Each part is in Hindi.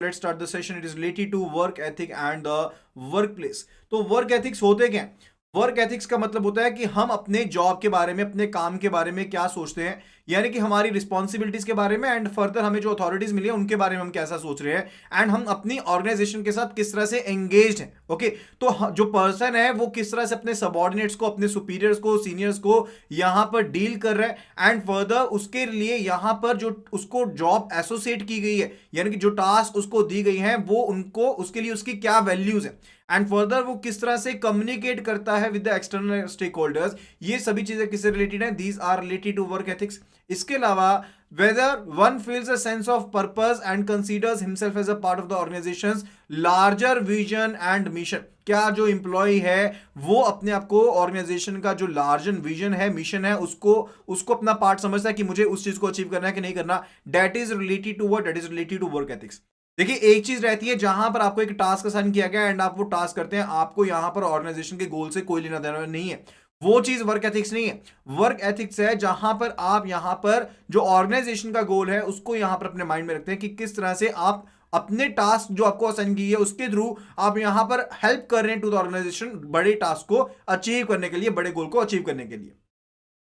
Let's start the session. It is related to work ethic and the work place. तो वर्क एथिक्स होते क्या हैं? वर्क एथिक्स का मतलब होता है कि हम अपने जॉब के बारे में, अपने काम के बारे में क्या सोचते हैं, यानी कि हमारी रिस्पॉन्सिबिलिटीज के बारे में, एंड फर्दर हमें जो अथॉरिटीज मिली है उनके बारे में हम कैसा सोच रहे हैं, एंड हम अपनी ऑर्गेनाइजेशन के साथ किस तरह से एंगेज्ड हैं. ओके, तो जो पर्सन है वो किस तरह से अपने सबॉर्डिनेट्स को, अपने सुपीरियर्स को, सीनियर्स को यहां पर डील कर रहा है, एंड फर्दर उसके लिए यहां पर जो उसको जॉब एसोसिएट की गई है, यानी कि जो टास्क उसको दी गई है, वो उनको, उसके लिए उसकी क्या वैल्यूज है, एंड फर्दर वो किस तरह से कम्युनिकेट करता है with the external stakeholders. ये सभी चीजें किससे रिलेटेड हैं? These are related to work ethics. इसके अलावा whether one feels a sense of purpose and considers himself as a part of the organization's larger vision and mission. क्या जो एम्प्लॉय है वो अपने आप को ऑर्गेनाइजेशन का जो लार्जर विजन है, मिशन है, उसको अपना पार्ट समझता है कि मुझे उस चीज को अचीव करना है कि नहीं करना. That is related to what? That is related to work ethics. देखिए, एक चीज रहती है जहां पर आपको एक टास्क असाइन किया गया एंड आप वो टास्क करते हैं, आपको यहां पर ऑर्गेनाइजेशन के गोल से कोई लेना देना नहीं है. वो चीज वर्क एथिक्स नहीं है. वर्क एथिक्स है जहां पर आप यहां पर जो ऑर्गेनाइजेशन का गोल है उसको यहां पर अपने माइंड में रखते हैं कि किस तरह से आप अपने टास्क जो आपको असाइन की है उसके थ्रू आप यहां पर हेल्प कर रहे हैं टू द ऑर्गेनाइजेशन बड़े टास्क को अचीव करने के लिए, बड़े गोल को अचीव करने के लिए.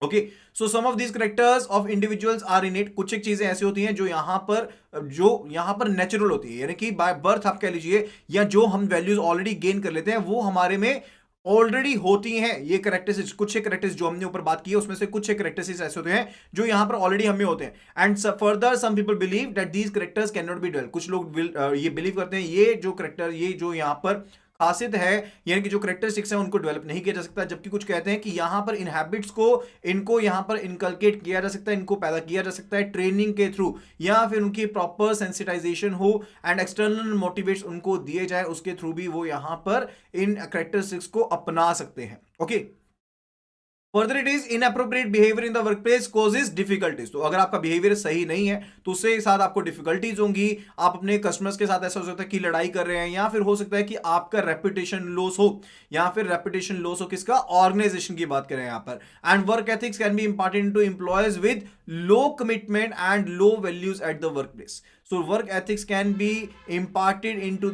Okay, so some of these characters of individuals are innate. कुछ एक चीजें ऐसी होती हैं जो यहां पर नेचुरल होती है, यानी कि बाय बर्थ आप कह लीजिए, या जो हम वैल्यूज ऑलरेडी गेन कर लेते हैं वो हमारे में ऑलरेडी होती हैं. ये करेक्टरिस्टिक्स, कुछ एक करेक्टरिस्टिक्स जो हमने ऊपर बात की है उसमें से कुछ एक करेक्टरिस्टिक्स ऐसे होते हैं जो यहां पर ऑलरेडी हमें होते हैं. And further some people believe that these characters can not be develop. कुछ लोग ये बिलीव करते हैं ये जो करेक्टर, ये जो यहां पर खासियत है, यानी कि जो करेक्टरिस्टिक्स हैं उनको डेवलप नहीं किया जा सकता. जबकि कुछ कहते हैं कि यहां पर इन हैबिट्स को, इनको यहां पर इनकलकेट किया जा सकता है, इनको पैदा किया जा सकता है ट्रेनिंग के थ्रू, या फिर उनकी प्रॉपर सेंसिटाइजेशन हो एंड एक्सटर्नल मोटिवेट्स उनको दिए जाए, उसके थ्रू भी वो यहां पर इन करेक्टरिस्टिक्स को अपना सकते हैं. Okay, further it is inappropriate behaviour in the workplace causes difficulties. तो अगर आपका बिहेवियर सही नहीं है तो उसके साथ आपको डिफिकल्टीज होंगी. आप अपने कस्टमर्स के साथ ऐसा हो सकता है कि लड़ाई कर रहे हैं, या फिर हो सकता है कि आपका रेपुटेशन लॉस हो, या फिर रेपुटेशन लॉस हो किसका? ऑर्गेनाइजेशन की बात करें यहां पर. And work ethics can be important to employees with low commitment and low values at the work place. So work ethics can be imparted into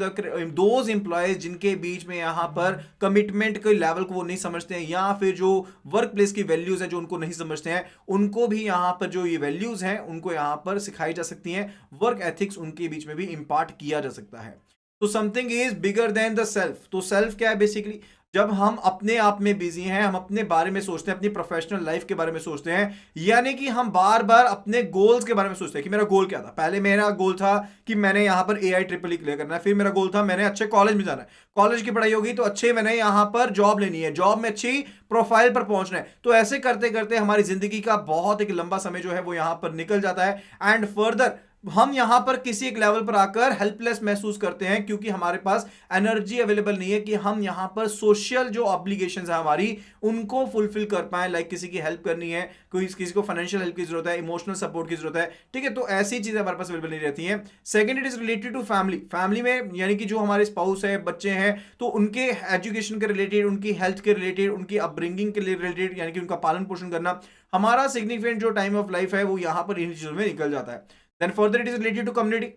those employees जिनके बीच में यहाँ पर कमिटमेंट के लेवल को वो नहीं समझते हैं, या फिर जो वर्क प्लेस की वैल्यूज है जो उनको नहीं समझते हैं, उनको भी यहाँ पर जो ये वैल्यूज हैं उनको यहाँ पर सिखाई जा सकती हैं. वर्क एथिक्स उनके बीच में भी इम्पार्ट किया जा सकता है. तो something is bigger than the self. तो सेल्फ क्या है? बेसिकली जब हम अपने आप में बिजी हैं, हम अपने बारे में सोचते हैं, अपनी प्रोफेशनल लाइफ के बारे में सोचते हैं, यानी कि हम बार बार अपने गोल्स के बारे में सोचते हैं कि मेरा गोल क्या था. पहले मेरा गोल था कि मैंने यहां पर AIEEE क्लियर करना है. फिर मेरा गोल था मैंने अच्छे कॉलेज में जाना है, कॉलेज की पढ़ाई होगी तो अच्छे मैंने यहां पर जॉब लेनी है, जॉब में अच्छी प्रोफाइल पर पहुंचना है. तो ऐसे करते करते हमारी जिंदगी का बहुत एक लंबा समय जो है वो यहां पर निकल जाता है. एंड फर्दर हम यहां पर किसी एक लेवल पर आकर हेल्पलेस महसूस करते हैं, क्योंकि हमारे पास एनर्जी अवेलेबल नहीं है कि हम यहां पर सोशल जो ऑब्लिगेशंस है हमारी उनको फुलफिल कर पाए. लाइक किसी की हेल्प करनी है, किसी को फाइनेंशियल हेल्प की जरूरत है, इमोशनल सपोर्ट की जरूरत है. ठीक है, तो ऐसी चीजें हमारे पास अवेलेबल नहीं रहती हैं. Second, it is related to family. Family में यानी कि जो हमारे स्पाउस है, बच्चे हैं, तो उनके एजुकेशन के रिलेटेड, उनकी हेल्थ के रिलेटेड, उनकी अपब्रिंगिंग के रिलेटेड, यानी कि उनका पालन पोषण करना, हमारा सिग्निफिकेंट जो टाइम ऑफ लाइफ है वो यहां पर इन चीजों में निकल जाता है. Then further it is related to community.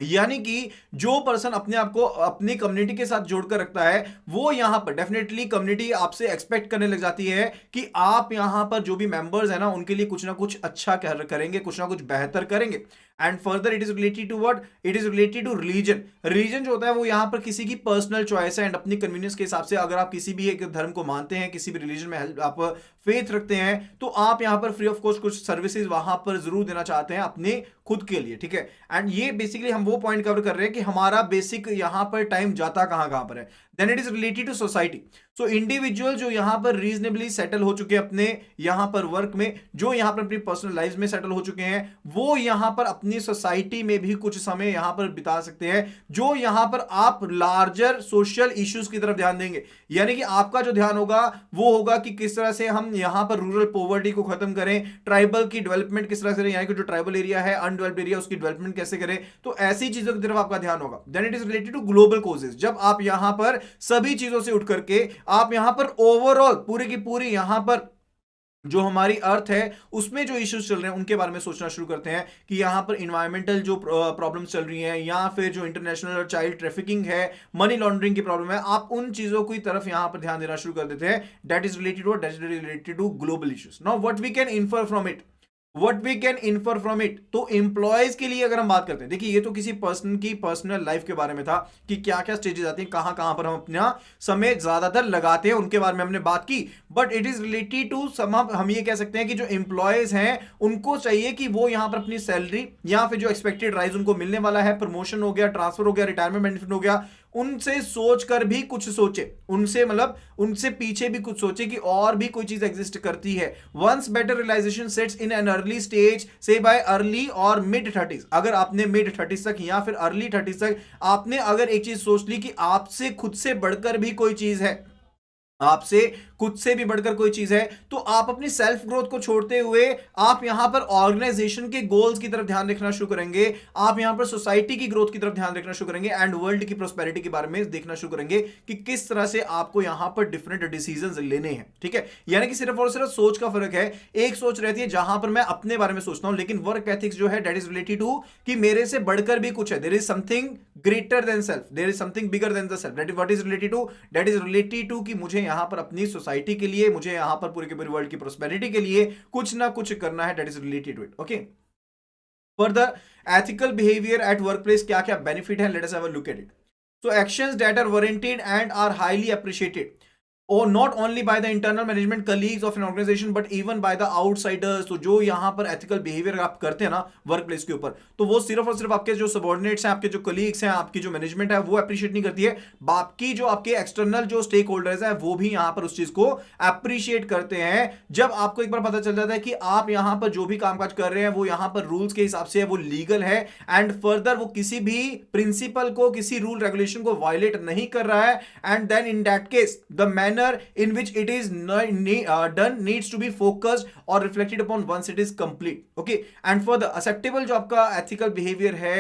यानी कि जो पर्सन अपने आप को अपनी कम्युनिटी के साथ जोड़कर रखता है वो यहां पर डेफिनेटली कम्युनिटी आपसे एक्सपेक्ट करने लग जाती है कि आप यहां पर जो भी मेंबर्स है ना उनके लिए कुछ ना कुछ अच्छा करेंगे, कुछ ना कुछ बेहतर करेंगे. And further it is related to what? It is related to religion. Religion जो होता है वो यहां पर किसी की पर्सनल चॉइस है एंड अपनी कन्वीनियंस के हिसाब से. अगर आप किसी भी एक धर्म को मानते हैं, किसी भी रिलीजन में आप फेथ रखते हैं, तो आप यहां पर फ्री ऑफ कॉस्ट कुछ सर्विसेज वहां पर जरूर देना चाहते हैं अपने खुद के लिए. ठीक है, एंड ये बेसिकली हम वो पॉइंट कवर कर रहे हैं कि हमारा बेसिक यहां पर टाइम जाता कहां पर है. Then it is related to society. So individual जो यहां पर रीजनेबली सेटल हो चुके हैं अपने यहां पर वर्क में, जो यहां पर अपनी पर्सनल लाइफ में सेटल हो चुके हैं, वो यहां पर अपनी सोसाइटी में भी कुछ समय यहां पर बिता सकते हैं, जो यहां पर आप लार्जर सोशल इश्यूज की तरफ ध्यान देंगे. यानी कि आपका जो ध्यान होगा वो होगा कि किस तरह से हम यहां पर रूरल पॉवर्टी को खत्म करें, ट्राइबल की डेवलपमेंट किस तरह से, यानी कि जो ट्राइबल एरिया है, अनडेवलप्ड एरिया, उसकी डेवलपमेंट कैसे करें. तो ऐसी चीजों की तरफ आपका ध्यान होगा. Then it is related to global causes. जब आप यहां पर सभी चीजों से उठ करके आप यहां पर ओवरऑल पूरी की पूरी यहां पर जो हमारी अर्थ है उसमें जो इश्यूज चल रहे हैं उनके बारे में सोचना शुरू करते हैं कि यहाँ पर इन्वायरमेंटल जो प्रॉब्लम्स चल रही हैं या फिर जो इंटरनेशनल चाइल्ड ट्रैफिकिंग है, मनी लॉन्ड्रिंग की प्रॉब्लम है, आप उन चीजों की तरफ यहाँ पर ध्यान देना शुरू कर देते हैं। That is related to global issues. Now what we can infer from it, what we can infer from it. तो एम्प्लॉयज के लिए अगर हम बात करते हैं, देखिए ये तो किसी पर्सन की पर्सनल लाइफ के बारे में था कि क्या क्या स्टेजेस आती हैं, कहां कहां पर हम अपना समय ज्यादातर लगाते हैं, उनके बारे में हमने बात की। But it is related to some, हम ये कह सकते हैं कि जो एम्प्लॉयज हैं उनको चाहिए कि वो यहां पर अपनी सैलरी या फिर जो एक्सपेक्टेड राइज उनको मिलने वाला है, प्रमोशन हो गया, ट्रांसफर हो गया, रिटायरमेंट बेनिफिट हो गया, उनसे सोचकर भी कुछ सोचे, उनसे मतलब उनसे पीछे भी कुछ सोचे कि और भी कोई चीज एग्जिस्ट करती है। Once better realisation sets in an early stage, so by early और मिड 30s, अगर आपने मिड 30s तक या फिर अर्ली 30s तक आपने अगर एक चीज सोच ली कि आपसे खुद से बढ़कर भी कोई चीज है, आपसे खुद से भी बढ़कर कोई चीज है, तो आप अपनी सेल्फ ग्रोथ को छोड़ते हुए आप यहां पर ऑर्गेनाइजेशन के गोल्स की तरफ ध्यान रखना शुरू करेंगे, आप यहां पर सोसाइटी की ग्रोथ की तरफ ध्यान रखना शुरू करेंगे एंड वर्ल्ड की प्रोस्पेरिटी के बारे में देखना शुरू करेंगे कि किस तरह से आपको यहां पर डिफरेंट डिसीजंस लेने हैं। ठीक है, यानी कि सिर्फ और सिर्फ सोच का फर्क है। एक सोच रहती है जहां पर मैं अपने बारे में सोचता हूं, लेकिन वर्क एथिक्स जो है दैट इज रिलेटेड टू कि मेरे से बढ़कर भी कुछ है, there is something greater than self, there is something bigger than the self. That is what is related to, that is related to कि मुझे यहां पर अपनी सोसाइटी के लिए, मुझे यहां पर पूरे के पूरे वर्ल्ड की प्रोस्पेरिटी के लिए कुछ ना कुछ करना है। That is related to it. Okay, further ethical behaviour at workplace, क्या क्या बेनिफिट है, let us have a look at it. So actions that are warranted and are highly appreciated or not only by the internal management colleagues of an organization but even by the outsiders। तो जो यहां पर ethical behavior आप करते हैं ना वर्क प्लेस के ऊपर, तो वो सिर्फ और सिर्फ आपके जो सबॉर्डिनेट्स हैं, आपके जो कलीग्स हैं, आपकी जो मैनेजमेंट है वो अप्रिशिएट नहीं करती है, बाकी जो आपके एक्सटर्नल जो स्टेक होल्डर्स हैं वो भी यहां पर उस चीज को अप्रिशिएट करते हैं। जब आपको एक बार पता चल जाता है कि आप यहां पर जो भी कामकाज कर रहे हैं वो यहां पर रूल्स के हिसाब से है, वो लीगल है एंड फर्दर वो किसी भी प्रिंसिपल को, किसी रूल रेगुलेशन को वायलेट नहीं कर रहा है, and then in that case the manner in which it is done needs to be focused or reflected upon once it is complete। okay, and for the acceptable जो आपका ethical behavior है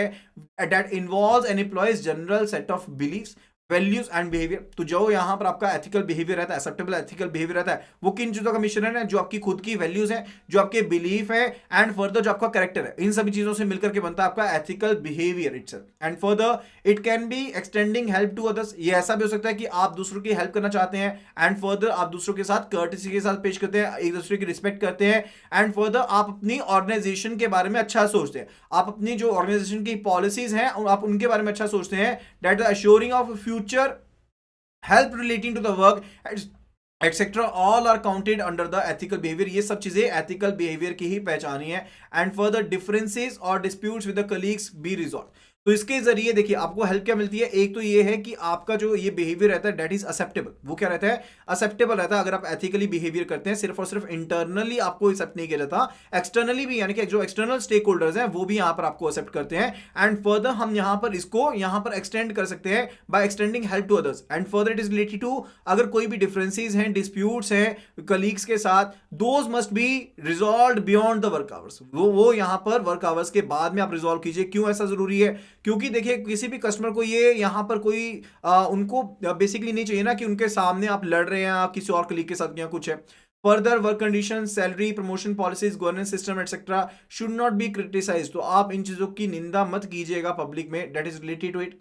that involves an employee's general set of beliefs, values and behaviour, तो जो यहां पर आपका एथिकल बिहेवियर रहता है, एक्सेप्टेबल एथिकल बिहेवियर रहता है, वो किन चीजों का मिश्रण है, जो आपकी खुद की वैल्यूज है, जो आपके बिलीफ है एंड फर्दर जो आपका कैरेक्टर है, इन सभी चीजों से मिलकर के बनता है आपका ethical behaviour itself. And further it can be extending help to others, ये ऐसा भी हो सकता है कि आप दूसरों की हेल्प करना चाहते हैं एंड फर्दर आप दूसरों के साथ कर्टेसी के साथ पेश करते हैं, एक दूसरे की रिस्पेक्ट करते हैं एंड फर्दर आप अपनी ऑर्गेनाइजेशन के बारे में अच्छा सोचते हैं, आप अपनी जो ऑर्गेनाइजेशन की पॉलिसीज हैं आप उनके बारे में अच्छा सोचते हैं। That the assuring of future help relating to the work etcetera all are counted under the ethical behaviour. ये सब चीजें एथिकल बिहेवियर की ही पहचानी है। एंड फर्दर डिफरेंसेस और disputes with the colleagues be resolve. तो इसके जरिए देखिए आपको हेल्प क्या मिलती है, एक तो ये है कि आपका जो ये बिहेवियर रहता है दैट इज एक्सेप्टेबल, वो क्या रहता है, एक्सेप्टेबल रहता है। अगर आप एथिकली बिहेवियर करते हैं, सिर्फ और सिर्फ इंटरनली आपको एक्सेप्ट नहीं किया जाता, एक्सटर्नली भी, यानी कि जो एक्सटर्नल स्टेक होल्डर्स हैं वो भी यहां पर आपको एक्सेप्ट करते हैं। एंड फर्दर हम यहां पर इसको यहां पर एक्सटेंड कर सकते हैं by extending help to others. And further it is related to, अगर कोई भी डिफरेंसेस हैं, डिस्प्यूट्स हैं कलीग्स के साथ, those must be resolved beyond the work hours. वो यहां पर वर्क आवर्स के बाद में आप रिजॉल्व कीजिए। क्यों ऐसा जरूरी है, क्योंकि देखिए किसी भी कस्टमर को ये यहां पर कोई उनको बेसिकली नहीं चाहिए ना कि उनके सामने आप लड़ रहे हैं, आप किसी और कलीग के साथ या कुछ है। Further work condition, salary, promotion policies, governance system etcetera should not be criticised. तो आप इन चीजों की निंदा मत कीजिएगा पब्लिक में। That is related to it.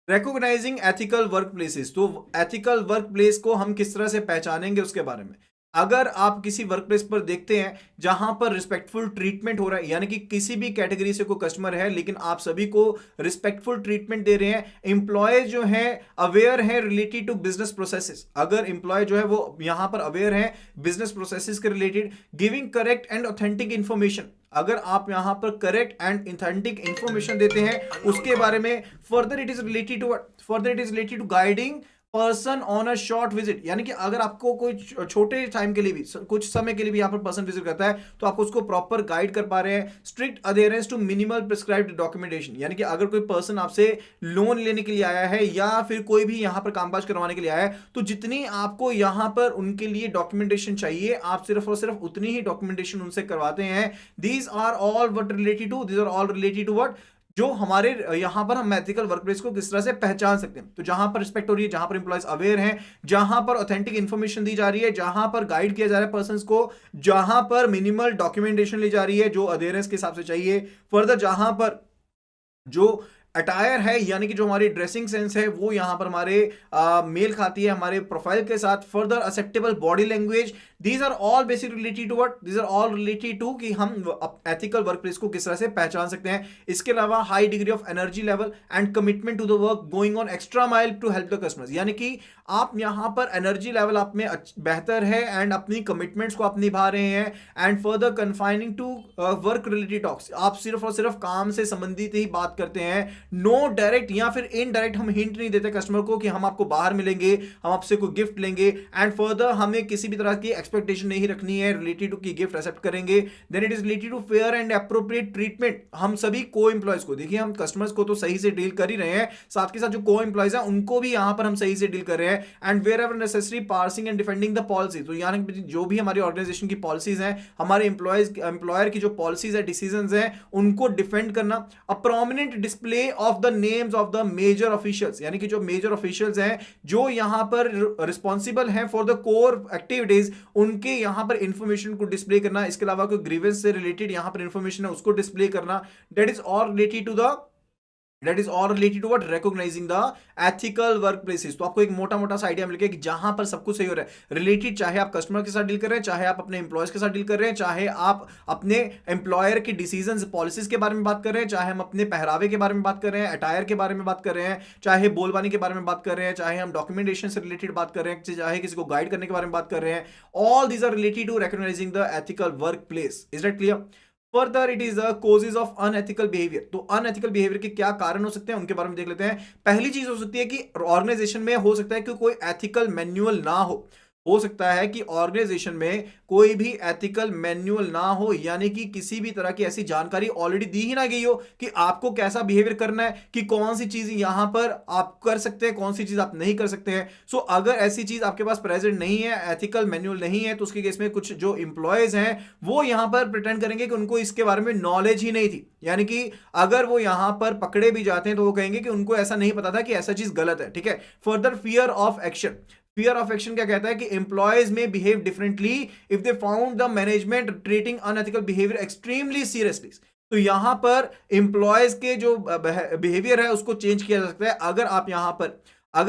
Recognising ethical work places, तो एथिकल वर्क प्लेस को हम किस तरह से पहचानेंगे उसके बारे में। अगर आप किसी वर्क प्लेस पर देखते हैं जहां पर रिस्पेक्टफुल ट्रीटमेंट हो रहा है, यानी कि किसी भी कैटेगरी से कोई कस्टमर है लेकिन आप सभी को रिस्पेक्टफुल ट्रीटमेंट दे रहे हैं, एम्प्लॉय जो है अवेयर है रिलेटेड टू बिजनेस प्रोसेसेस, अगर एम्प्लॉय जो है वो यहां पर अवेयर है बिजनेस प्रोसेसेस के related, giving correct and authentic information, अगर आप यहां पर करेक्ट एंड ऑथेंटिक इंफॉर्मेशन देते हैं उसके बारे में, further it is related to guiding person on a short visit, यानी कि अगर आपको कोई छोटे टाइम के लिए भी, कुछ समय के लिए भी यहाँ पर पर्सन विजिट करता है तो आप उसको प्रॉपर गाइड कर पा रहे हैं। Strict adherence to minimal prescribed documentation, यानी कि अगर कोई पर्सन आपसे लोन लेने के लिए आया है या फिर कोई भी यहाँ पर कामकाज करवाने के लिए आया है, तो जितनी आपको यहाँ पर उनके लिए डॉक्यूमेंटेशन चाहिए आप सिर्फ और सिर्फ उतनी ही डॉक्यूमेंटेशन उनसे करवाते हैं। These are all related to what, जो हमारे यहां पर हम एथिकल वर्कप्लेस को किस तरह से पहचान सकते हैं। तो जहां पर रिस्पेक्ट हो रही है, जहां पर इंप्लॉयज अवेयर हैं, जहां पर ऑथेंटिक इंफॉर्मेशन दी जा रही है, जहां पर गाइड किया जा रहा है पर्सन को, जहां पर मिनिमल डॉक्यूमेंटेशन ली जा रही है जो अवेयरनेस के हिसाब से चाहिए। फर्दर जहां पर जो अटायर है यानी कि जो हमारी ड्रेसिंग सेंस है वो यहां पर हमारे मेल खाती है हमारे प्रोफाइल के साथ। Further acceptable body language, these are all basic related to what, these are all related to कि हम एथिकल वर्कप्लेस को किस तरह से पहचान सकते हैं। इसके अलावा high degree of energy level and commitment to the work, going on extra mile to help the customers, यानी कि आप यहां पर एनर्जी लेवल आप में बेहतर है एंड अपनी कमिटमेंट्स को आप निभा रहे हैं। And further confining to work related talks, आप सिर्फ और सिर्फ काम से संबंधित ही बात करते हैं। नो डायरेक्ट या फिर इनडायरेक्ट हम हिंट नहीं देते कस्टमर को कि हम आपको बाहर मिलेंगे, हम आपसे कोई गिफ्ट लेंगे। एंड फर्दर हमें किसी भी तरह की एक्सपेक्टेशन नहीं रखनी है रिलेटेड टू की गिफ्ट एक्सेप्ट करेंगे। Then it is related to fair and appropriate treatment, हम सभी को एम्प्लॉयज को, देखिए हम कस्टमर्स को तो सही से डील कर ही रहे हैं, साथ के साथ जो को एम्प्लॉयज हैं उनको भी यहां पर हम सही से डील कर रहे हैं। And wherever necessary parsing and defending the policy, तो यानी जो भी हमारी ऑर्गेनाइजेशन की पॉलिसीज हैं, हमारे एम्प्लॉयर की जो पॉलिसीज है, डिसीजंस हैं, उनको डिफेंड करना। A prominent display of the names of the major officials, यानी कि जो मेजर ऑफिशियल्स हैं जो यहां पर रिस्पॉन्सिबल हैं फॉर द कोर एक्टिविटीज, उनके यहां पर इंफॉर्मेशन को डिस्प्ले करना। इसके अलावा कोई ग्रीवेंस से रिलेटेड यहां पर इंफॉर्मेशन है उसको डिस्प्ले करना। That is all related to the what recognizing the ethical workplaces। तो आपको एक मोटा मोटा सा आइडिया मिल गया कि जहां पर सब कुछ सही हो रहा है रिलेटेड, चाहे आप कस्टमर के साथ डील कर रहे हैं, चाहे आप अपने एम्प्लॉयज के साथ डील कर रहे हैं, चाहे आप अपने एम्प्लॉयर की डिसीजंस पॉलिसीज के बारे में बात कर रहे हैं, चाहे हम अपने पहरावे के बारे में बात कर रहे हैं, अटायर के बारे में बात कर रहे हैं, चाहे बोलबानी के बारे में बात कर रहे हैं, चाहे हम डॉक्यूमेंटेशन से रिलेटेड बात कर रहे हैं, चाहे किसी को गाइड करने के बारे में बात कर रहे हैं। All these are related to recognizing the ethical work place. Is that clear? Further it is the causes of unethical behaviour. तो अनएथिकल बिहेवियर के क्या कारण हो सकते हैं उनके बारे में देख लेते हैं। पहली चीज हो सकती है कि ऑर्गेनाइजेशन में हो सकता है कि कोई एथिकल मैनुअल ना हो सकता है कि ऑर्गेनाइजेशन में कोई भी एथिकल मैनुअल ना हो, यानी कि किसी भी तरह की ऐसी जानकारी ऑलरेडी दी ही ना गई हो कि आपको कैसा बिहेवियर करना है, कि कौन सी चीज यहां पर आप कर सकते हैं, कौन सी चीज आप नहीं कर सकते हैं। सो अगर ऐसी चीज आपके पास प्रेजेंट नहीं है, एथिकल मैनुअल नहीं है, तो उसके केस में कुछ जो इंप्लॉयज हैं वो यहां पर प्रिटेंड करेंगे कि उनको इसके बारे में नॉलेज ही नहीं थी। यानी कि अगर वो यहां पर पकड़े भी जाते हैं तो वो कहेंगे कि उनको ऐसा नहीं पता था कि ऐसा चीज गलत है। ठीक है। Further fear of action. Fear of action क्या कहता है कि एम्प्लॉयज में behave differently if they found the management treating unethical behaviour extremely seriously. तो यहां पर एम्प्लॉयज के जो बिहेवियर है उसको चेंज किया जा सकता है। अगर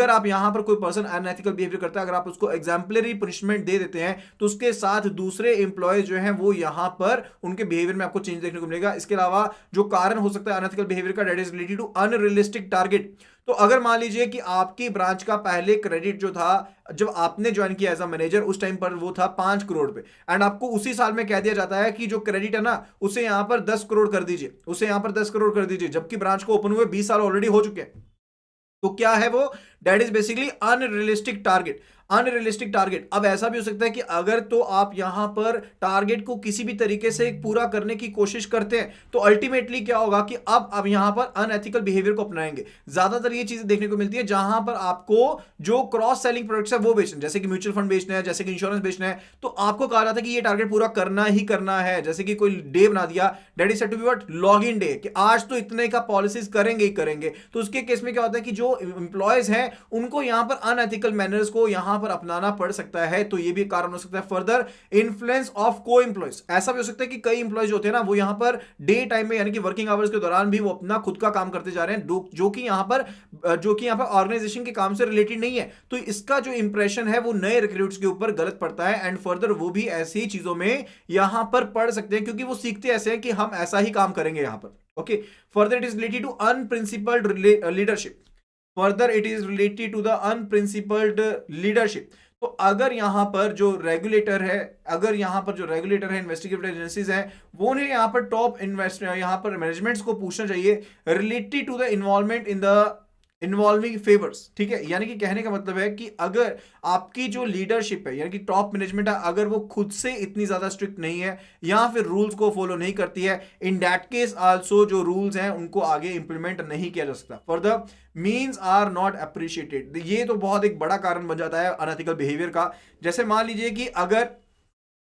आप यहां पर कोई पर्सन अनएथिकल बिहेवियर करता है, अगर आप उसको एग्जाम्पलरी पनिशमेंट दे देते हैं तो उसके साथ दूसरे एम्प्लॉयज जो हैं वो यहां पर उनके बिहेवियर में आपको चेंज देखने को मिलेगा। इसके अलावा जो कारण हो सकता है अनएथिकल बिहेवियर का, that is related to unrealistic target. तो अगर मान लीजिए कि आपकी ब्रांच का पहले क्रेडिट जो था जब आपने ज्वाइन किया एज अ मैनेजर उस टाइम पर वो था 5 करोड़ पे, एंड आपको उसी साल में कह दिया जाता है कि जो क्रेडिट है ना उसे यहां पर 10 करोड़ कर दीजिए, उसे यहां पर 10 करोड़ कर दीजिए, जबकि ब्रांच को ओपन हुए 20 साल ऑलरेडी हो चुके हैं। तो क्या है वो? That is basically unrealistic target. Unrealistic target. अब ऐसा भी हो सकता है कि अगर तो आप यहां पर टारगेट को किसी भी तरीके से पूरा करने की कोशिश करते हैं तो अल्टीमेटली क्या होगा कि अब यहां पर अनएथिकल बिहेवियर को अपनाएंगे। ज्यादातर ये चीजें देखने को मिलती है जहां पर आपको जो क्रॉस सेलिंग प्रोडक्ट्स है वो बेचना है, जैसे कि म्यूचुअल फंड बेचना है, जैसे कि इंश्योरेंस बेचना है, तो आपको कहा जाता है कि ये टारगेट पूरा करना ही करना है। जैसे कि कोई डे बना दिया, that is said to be what, log in day, कि आज तो इतने का पॉलिसीज करेंगे ही करेंगे। तो उसके केस में क्या होता है कि जो एम्प्लॉयज हैं उनको यहां पर अनएथिकल मैनर्स को यहां पर अपनाना पड़ सकता है। तो ये भी कारण हो सकता है। फर्दर इन्फ्लुएंस ऑफ को एम्प्लॉयज। ऐसा भी हो सकता है कि कई एम्प्लॉयज होते हैं ना वो यहां पर डे टाइम में यानी कि वर्किंग आवर्स के दौरान भी वो अपना खुद का काम करते जा रहे हैं जो कि यहां पर ऑर्गेनाइजेशन के काम से रिलेटेड नहीं है। तो इसका जो इंप्रेशन है वो नए रिक्रूट्स के ऊपर गलत पड़ता है। एंड फर्दर वो भी ऐसी चीजों में यहां पर पढ़ सकते हैं क्योंकि वो सीखते ऐसे हैं कि हम ऐसा ही काम करेंगे यहां पर। Okay. Further it is related to unprincipled leadership. Further it is related to the unprincipled leadership. तो अगर यहां पर जो रेगुलेटर है इन्वेस्टिगेटिव एजेंसीज हैं वो ने यहां पर टॉप यहां पर मैनेजमेंट्स को पूछना चाहिए related to the involvement in the involving favours. ठीक है। यानी कि कहने का मतलब है कि अगर आपकी जो लीडरशिप है यानी कि टॉप मैनेजमेंट है अगर वो खुद से इतनी ज्यादा स्ट्रिक्ट नहीं है या फिर रूल्स को फॉलो नहीं करती है, इन दैट केस आल्सो जो रूल्स हैं उनको आगे इंप्लीमेंट नहीं किया जा सकता। Further means are not appreciated. ये तो बहुत एक बड़ा कारण बन जाता है अनएथिकल बिहेवियर का। जैसे मान लीजिए कि अगर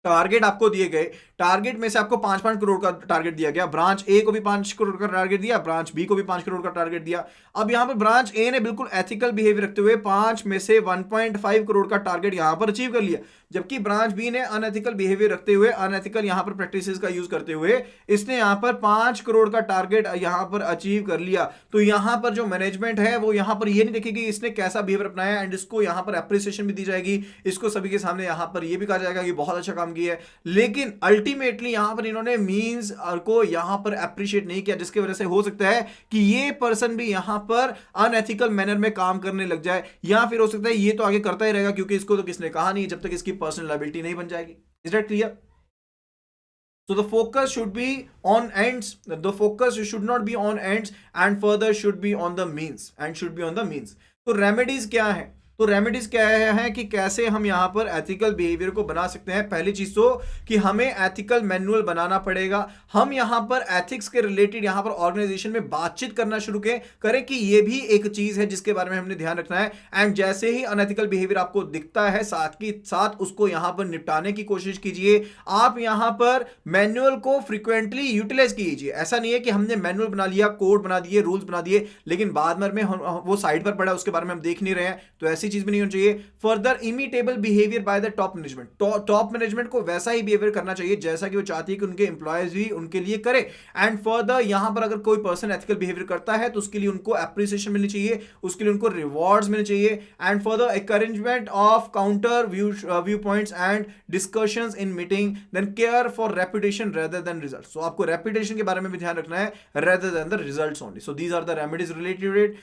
टारगेट आपको दिए गए, टारगेट में से आपको 5-5 करोड़ का टारगेट दिया गया, ब्रांच ए को भी 5 करोड़ का टारगेट दिया, ब्रांच बी को भी 5 करोड़ का टारगेट दिया। अब यहां पर ब्रांच ए ने बिल्कुल एथिकल बिहेवियर रखते हुए 5 में से 1.5 करोड़ का टारगेट यहां पर अचीव कर लिया, जबकि ब्रांच बी ने अनएथिकल बिहेवियर रखते हुए, अनएथिकल यहां पर प्रैक्टिसेस का यूज करते हुए इसने यहां पर 5 करोड़ का टारगेट यहां पर अचीव कर लिया। तो यहां पर जो मैनेजमेंट है वो यहां पर ये नहीं देखेगी इसने कैसा बिहेवियर अपनाया, एंड इसको यहां पर अप्रिसिएशन भी दी जाएगी, इसको सभी के सामने यहां पर ये भी कहा जाएगा कि बहुत अच्छा काम किया है। लेकिन अल्टीमेटली यहां पर इन्होंने मींस को यहां पर अप्रिशिएट नहीं किया, जिसकी वजह से हो सकता है कि ये पर्सन भी यहां पर अनएथिकल मैनर में काम करने लग जाए, या फिर हो सकता है ये तो आगे करता ही रहेगा क्योंकि इसको तो किसने कहा नहीं जब तक इसकी पर्सनल लायबिलिटी नहीं बन जाएगी। Is that clear? So the focus should be on ends. The focus should not be on ends and further should be on the means and should be on the means. तो रेमेडीज क्या है? तो रेमेडीज क्या है कि कैसे हम यहां पर एथिकल बिहेवियर को बना सकते हैं। पहली चीज तो कि हमें एथिकल मैनुअल बनाना पड़ेगा। हम यहां पर एथिक्स के रिलेटेड यहां पर ऑर्गेनाइजेशन में बातचीत करना शुरू करें कि ये भी एक चीज है जिसके बारे में हमने ध्यान रखना है। एंड जैसे ही अनएथिकल बिहेवियर आपको दिखता है साथ की साथ उसको यहां पर निपटाने की कोशिश कीजिए। आप यहां पर मैनुअल को फ्रीक्वेंटली यूटिलाइज कीजिए। ऐसा नहीं है कि हमने मैनुअल बना लिया, कोड बना दिए, रूल्स बना दिए, लेकिन बाद में वो साइड पर पड़ा उसके बारे में हम देख नहीं रहे हैं, तो ऐसी चीज भी नहीं होनी चाहिए। Further imitable behaviour by the top management. Top management को वैसा ही बिहेवियर करना चाहिए जैसा कि वो चाहती है कि उनके एम्प्लॉयज भी उनके लिए करे। एंड फर्दर यहां पर अगर कोई पर्सन एथिकल बिहेवियर करता है तो उसके लिए उनको एप्रिसिएशन मिलनी चाहिए, उसके लिए उनको रिवॉर्ड्स मिलने चाहिए। And further encouragement of counter view points and discussions in meeting, then care for reputation rather than results. So आपको रेपुटेशन के बारे में भी ध्यान रखना है rather than the results only. So these are the remedies related.